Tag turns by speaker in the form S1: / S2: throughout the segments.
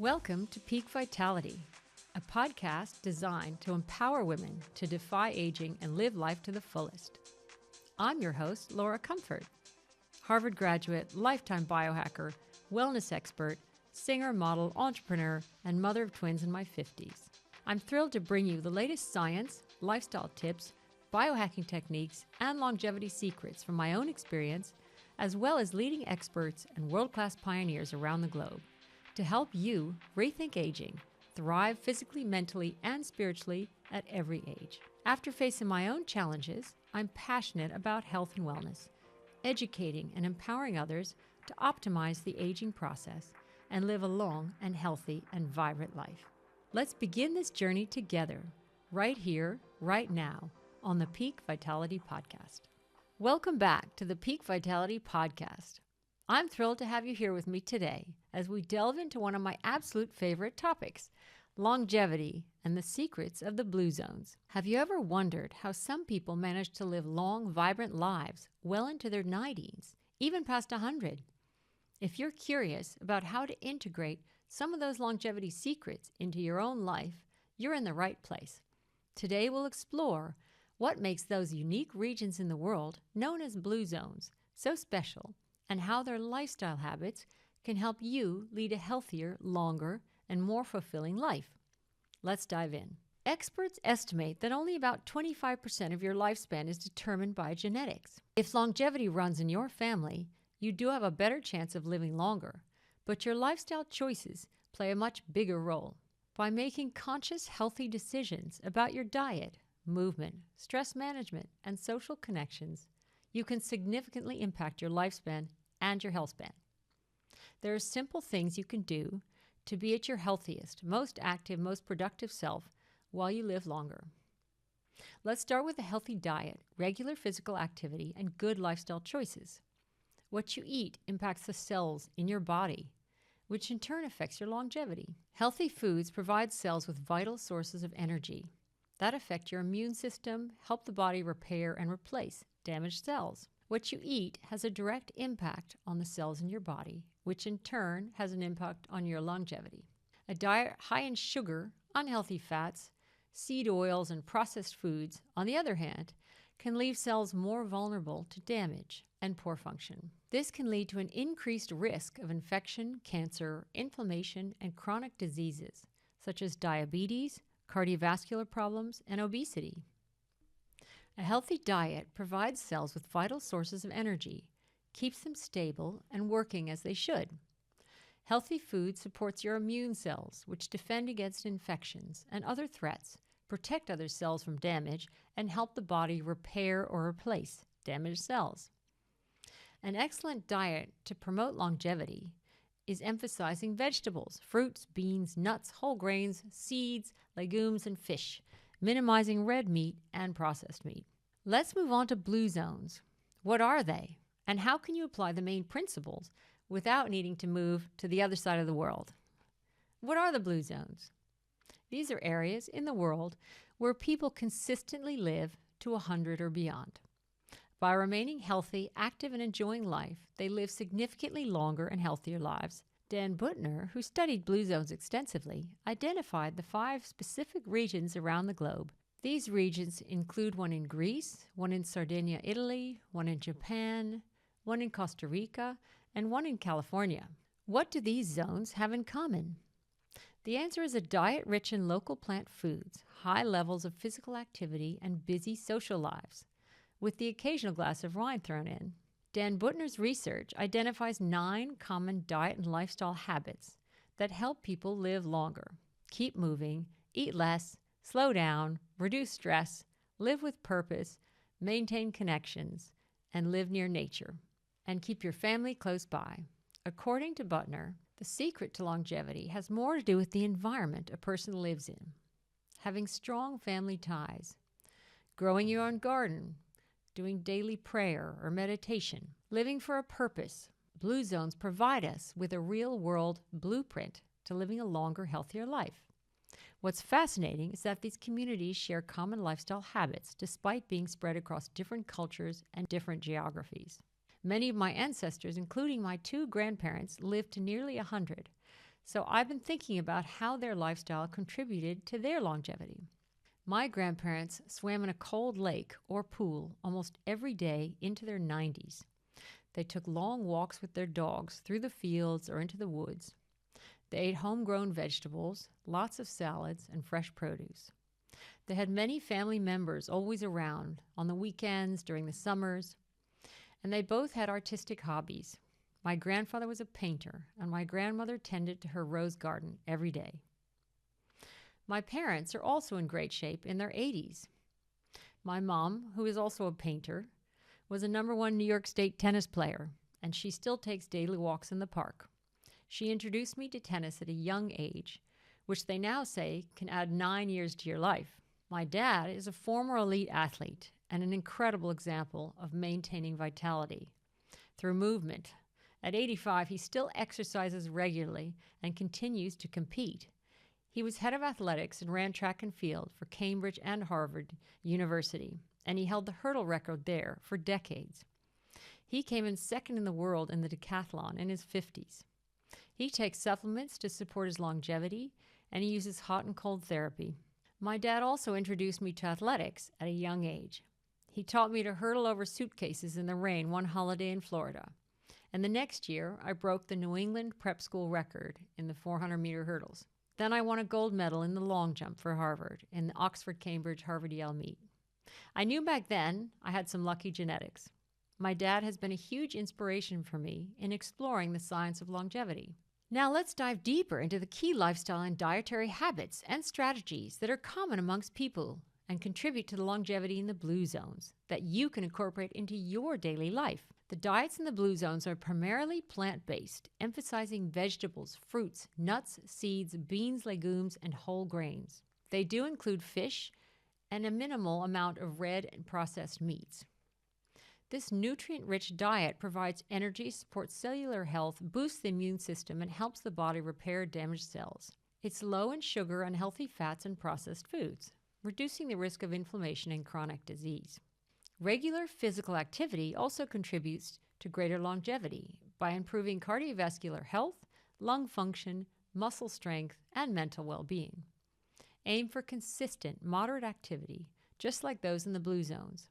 S1: Welcome to Peak Vitality, a podcast designed to empower women to defy aging and live life to the fullest. I'm your host, Laura Comfort, Harvard graduate, lifetime biohacker, wellness expert, singer, model, entrepreneur, and mother of twins in my 50s. I'm thrilled to bring you the latest science, lifestyle tips, biohacking techniques, and longevity secrets from my own experience, as well as leading experts and world-class pioneers around the globe, to help you rethink aging, thrive physically, mentally, and spiritually at every age. After facing my own challenges, I'm passionate about health and wellness, educating and empowering others to optimize the aging process and live a long and healthy and vibrant life. Let's begin this journey together, right here, right now, on the Peak Vitality Podcast. Welcome back to the Peak Vitality Podcast. I'm thrilled to have you here with me today as we delve into one of my absolute favorite topics, longevity and the secrets of the blue zones. Have you ever wondered how some people manage to live long, vibrant lives well into their 90s, even past 100? If you're curious about how to integrate some of those longevity secrets into your own life, you're in the right place. Today we'll explore what makes those unique regions in the world known as blue zones so special, and how their lifestyle habits can help you lead a healthier, longer, and more fulfilling life. Let's dive in. Experts estimate that only about 25% of your lifespan is determined by genetics. If longevity runs in your family, you do have a better chance of living longer, but your lifestyle choices play a much bigger role. By making conscious, healthy decisions about your diet, movement, stress management, and social connections, you can significantly impact your lifespan and your health span. There are simple things you can do to be at your healthiest, most active, most productive self while you live longer. Let's start with a healthy diet, regular physical activity, and good lifestyle choices. What you eat impacts the cells in your body, which in turn affects your longevity. Healthy foods provide cells with vital sources of energy that affect your immune system, help the body repair and replace damaged cells. What you eat has a direct impact on the cells in your body, which in turn has an impact on your longevity. A diet high in sugar, unhealthy fats, seed oils, and processed foods, on the other hand, can leave cells more vulnerable to damage and poor function. This can lead to an increased risk of infection, cancer, inflammation, and chronic diseases, such as diabetes, cardiovascular problems, and obesity. A healthy diet provides cells with vital sources of energy, keeps them stable and working as they should. Healthy food supports your immune cells, which defend against infections and other threats, protect other cells from damage, and help the body repair or replace damaged cells. An excellent diet to promote longevity is emphasizing vegetables, fruits, beans, nuts, whole grains, seeds, legumes, and fish, minimizing red meat and processed meat. Let's move on to blue zones. What are they, and how can you apply the main principles without needing to move to the other side of the world? What are the blue zones? These are areas in the world where people consistently live to 100 or beyond. By remaining healthy, active, and enjoying life, they live significantly longer and healthier lives. Dan Buettner, who studied blue zones extensively, identified the 5 specific regions around the globe. These regions include one in Greece, one in Sardinia, Italy, one in Japan, one in Costa Rica, and one in California. What do these zones have in common? The answer is a diet rich in local plant foods, high levels of physical activity, and busy social lives, with the occasional glass of wine thrown in. Dan Buettner's research identifies 9 common diet and lifestyle habits that help people live longer, keep moving, eat less, slow down, reduce stress, live with purpose, maintain connections, and live near nature, and keep your family close by. According to Buettner, the secret to longevity has more to do with the environment a person lives in, having strong family ties, growing your own garden, doing daily prayer or meditation, living for a purpose. Blue zones provide us with a real-world blueprint to living a longer, healthier life. What's fascinating is that these communities share common lifestyle habits despite being spread across different cultures and different geographies. Many of my ancestors, including my 2 grandparents, lived to nearly 100, So I've been thinking about how their lifestyle contributed to their longevity. My grandparents swam in a cold lake or pool almost every day into their 90s. They took long walks with their dogs through the fields or into the woods. They ate homegrown vegetables, lots of salads, and fresh produce. They had many family members always around on the weekends, during the summers, and they both had artistic hobbies. My grandfather was a painter, and my grandmother tended to her rose garden every day. My parents are also in great shape in their 80s. My mom, who is also a painter, was a #1 New York State tennis player, and she still takes daily walks in the park. She introduced me to tennis at a young age, which they now say can add 9 years to your life. My dad is a former elite athlete and an incredible example of maintaining vitality through movement. At 85, he still exercises regularly and continues to compete. He was head of athletics and ran track and field for Cambridge and Harvard University, and he held the hurdle record there for decades. He came in second in the world in the decathlon in his 50s. He takes supplements to support his longevity, and he uses hot and cold therapy. My dad also introduced me to athletics at a young age. He taught me to hurdle over suitcases in the rain one holiday in Florida. And the next year, I broke the New England prep school record in the 400-meter hurdles. Then I won a gold medal in the long jump for Harvard in the Oxford-Cambridge Harvard-Yale meet. I knew back then I had some lucky genetics. My dad has been a huge inspiration for me in exploring the science of longevity. Now let's dive deeper into the key lifestyle and dietary habits and strategies that are common amongst people and contribute to the longevity in the blue zones that you can incorporate into your daily life. The diets in the blue zones are primarily plant-based, emphasizing vegetables, fruits, nuts, seeds, beans, legumes, and whole grains. They do include fish and a minimal amount of red and processed meats. This nutrient-rich diet provides energy, supports cellular health, boosts the immune system, and helps the body repair damaged cells. It's low in sugar, unhealthy fats, and processed foods, reducing the risk of inflammation and chronic disease. Regular physical activity also contributes to greater longevity by improving cardiovascular health, lung function, muscle strength, and mental well-being. Aim for consistent, moderate activity, just like those in the blue zones.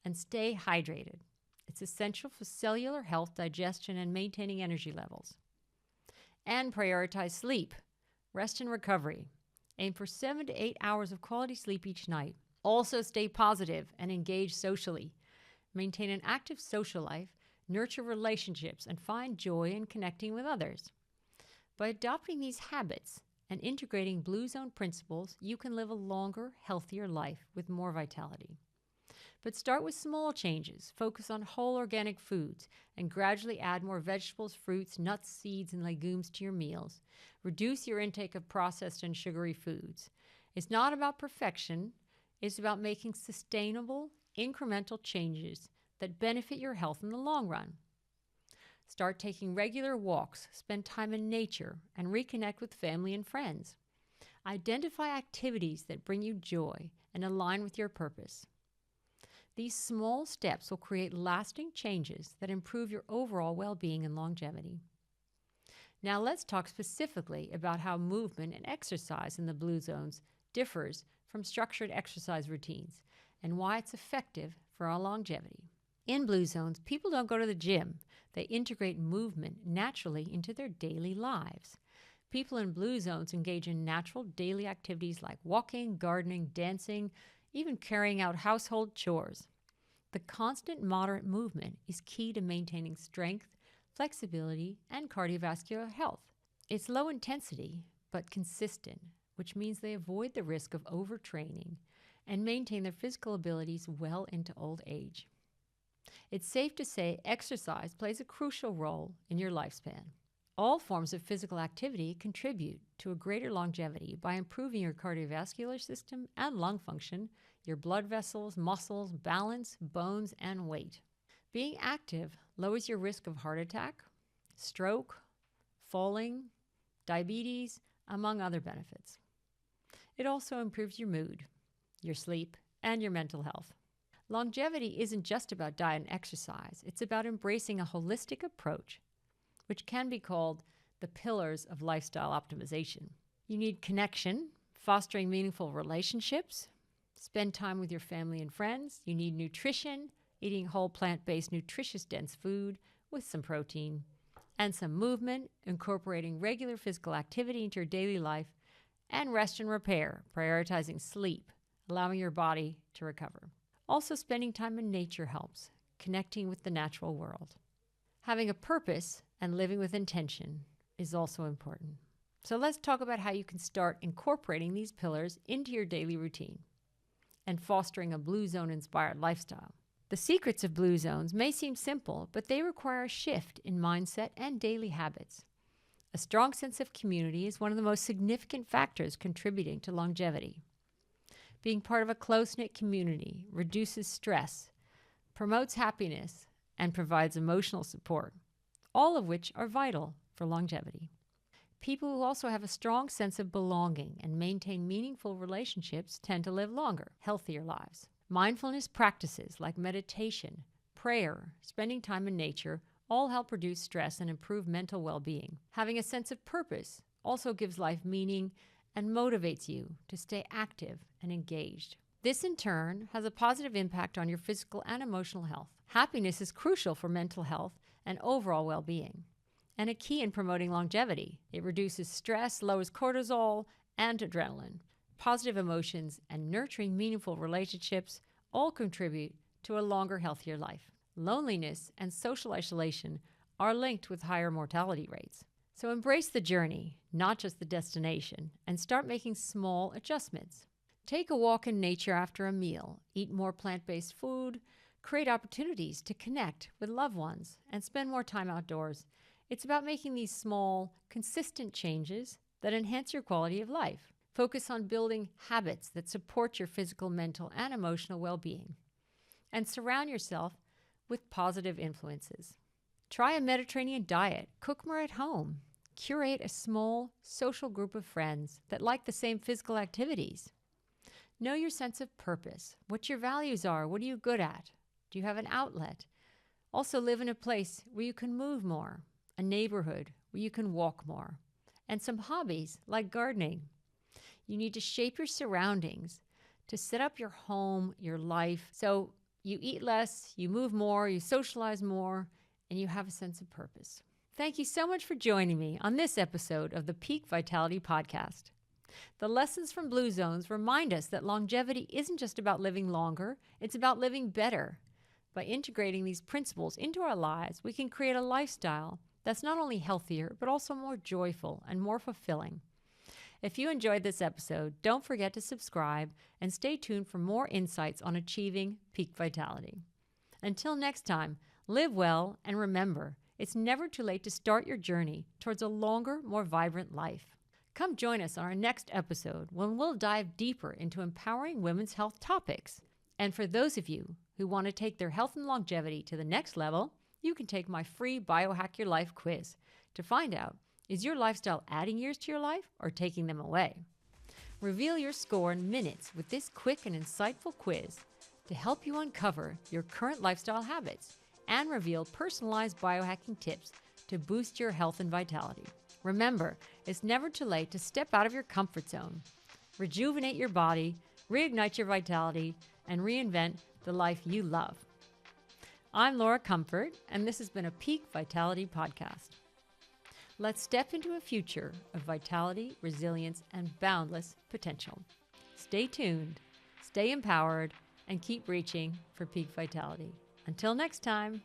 S1: And stay hydrated. It's essential for cellular health, digestion, and maintaining energy levels. And prioritize sleep, rest, and recovery. Aim for 7 to 8 hours of quality sleep each night. Also stay positive and engage socially. Maintain an active social life, nurture relationships, and find joy in connecting with others. By adopting these habits and integrating Blue Zone principles, you can live a longer, healthier life with more vitality. But start with small changes. Focus on whole organic foods and gradually add more vegetables, fruits, nuts, seeds, and legumes to your meals. Reduce your intake of processed and sugary foods. It's not about perfection. It's about making sustainable, incremental changes that benefit your health in the long run. Start taking regular walks, spend time in nature, and reconnect with family and friends. Identify activities that bring you joy and align with your purpose. These small steps will create lasting changes that improve your overall well-being and longevity. Now let's talk specifically about how movement and exercise in the blue zones differs from structured exercise routines and why it's effective for our longevity. In blue zones, people don't go to the gym. They integrate movement naturally into their daily lives. People in blue zones engage in natural daily activities like walking, gardening, dancing, even carrying out household chores. The constant moderate movement is key to maintaining strength, flexibility, and cardiovascular health. It's low intensity, but consistent, which means they avoid the risk of overtraining and maintain their physical abilities well into old age. It's safe to say exercise plays a crucial role in your lifespan. All forms of physical activity contribute to a greater longevity by improving your cardiovascular system and lung function, your blood vessels, muscles, balance, bones, and weight. Being active lowers your risk of heart attack, stroke, falling, diabetes, among other benefits. It also improves your mood, your sleep, and your mental health. Longevity isn't just about diet and exercise. It's about embracing a holistic approach, which can be called the pillars of lifestyle optimization. You need connection, fostering meaningful relationships, spend time with your family and friends. You need nutrition, eating whole plant-based, nutritious, dense food with some protein, and some movement, incorporating regular physical activity into your daily life, and rest and repair, prioritizing sleep, allowing your body to recover. Also, spending time in nature helps, connecting with the natural world. Having a purpose and living with intention is also important. So let's talk about how you can start incorporating these pillars into your daily routine and fostering a Blue Zone-inspired lifestyle. The secrets of Blue Zones may seem simple, but they require a shift in mindset and daily habits. A strong sense of community is one of the most significant factors contributing to longevity. Being part of a close-knit community reduces stress, promotes happiness, and provides emotional support, all of which are vital for longevity. People who also have a strong sense of belonging and maintain meaningful relationships tend to live longer, healthier lives. Mindfulness practices like meditation, prayer, spending time in nature all help reduce stress and improve mental well-being. Having a sense of purpose also gives life meaning and motivates you to stay active and engaged. This, in turn, has a positive impact on your physical and emotional health. Happiness is crucial for mental health and overall well-being, and a key in promoting longevity. It reduces stress, lowers cortisol and adrenaline. Positive emotions and nurturing meaningful relationships all contribute to a longer, healthier life. Loneliness and social isolation are linked with higher mortality rates. So embrace the journey, not just the destination, and start making small adjustments. Take a walk in nature after a meal, eat more plant-based food, create opportunities to connect with loved ones, and spend more time outdoors. It's about making these small, consistent changes that enhance your quality of life. Focus on building habits that support your physical, mental, and emotional well-being. And surround yourself with positive influences. Try a Mediterranean diet, cook more at home, curate a small social group of friends that like the same physical activities. Know your sense of purpose, what your values are, what are you good at? Do you have an outlet? Also live in a place where you can move more, a neighborhood where you can walk more, and some hobbies like gardening. You need to shape your surroundings to set up your home, your life, so you eat less, you move more, you socialize more, and you have a sense of purpose. Thank you so much for joining me on this episode of the Peak Vitality Podcast. The lessons from Blue Zones remind us that longevity isn't just about living longer, it's about living better. By integrating these principles into our lives, we can create a lifestyle that's not only healthier, but also more joyful and more fulfilling. If you enjoyed this episode, don't forget to subscribe and stay tuned for more insights on achieving peak vitality. Until next time, live well and remember, it's never too late to start your journey towards a longer, more vibrant life. Come join us on our next episode when we'll dive deeper into empowering women's health topics. And for those of you who want to take their health and longevity to the next level, you can take my free Biohack Your Life quiz to find out, is your lifestyle adding years to your life or taking them away? Reveal your score in minutes with this quick and insightful quiz to help you uncover your current lifestyle habits and reveal personalized biohacking tips to boost your health and vitality. Remember, it's never too late to step out of your comfort zone, rejuvenate your body, reignite your vitality, and reinvent the life you love. I'm Laura Comfort, and this has been a Peak Vitality Podcast. Let's step into a future of vitality, resilience, and boundless potential. Stay tuned, stay empowered, and keep reaching for peak vitality. Until next time.